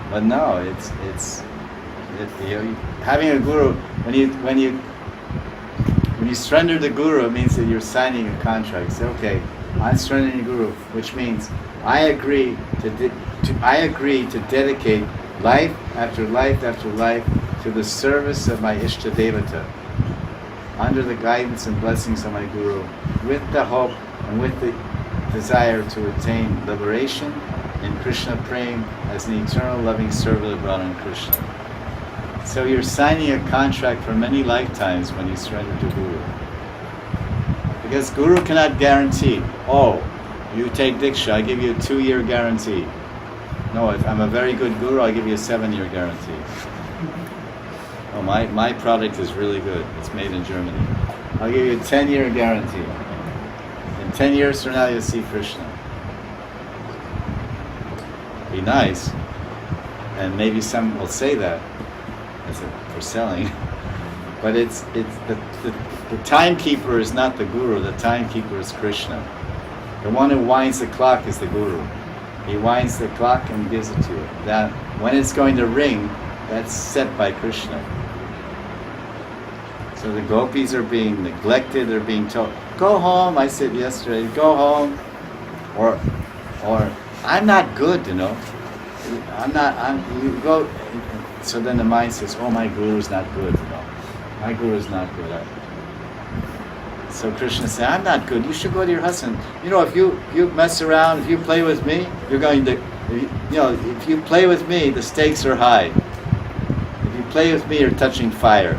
But no, having a guru, when you surrender the guru, it means that you're signing a contract. Say, okay, I'm surrendering the guru, which means I agree to dedicate life after life after life to the service of my Ishta Devata, under the guidance and blessings of my guru, with the hope and with the desire to attain liberation in Krishna Prem as an eternal loving servant of Radha and Krishna. So you're signing a contract for many lifetimes when you surrender to Guru. Because Guru cannot guarantee, oh, you take Diksha, I give you a 2-year guarantee. No, if I'm a very good Guru, I give you a 7-year guarantee. Oh, my product is really good. It's made in Germany. I'll give you a 10-year guarantee. In 10 years from now, you'll see Krishna. Be nice. And maybe some will say that for selling. But it's the timekeeper is not the Guru. The timekeeper is Krishna. The one who winds the clock is the Guru. He winds the clock and gives it to you. That when it's going to ring, that's set by Krishna. So the gopis are being neglected. They're being told, "Go home." I said yesterday, "Go home," or "I'm not good," you know. You go. So then the mind says, "Oh, my guru's not good," you know. My guru's not good. So Krishna said, "I'm not good. You should go to your husband. You know, if you mess around, if you play with me, you're going to, if you play with me, the stakes are high. If you play with me, you're touching fire.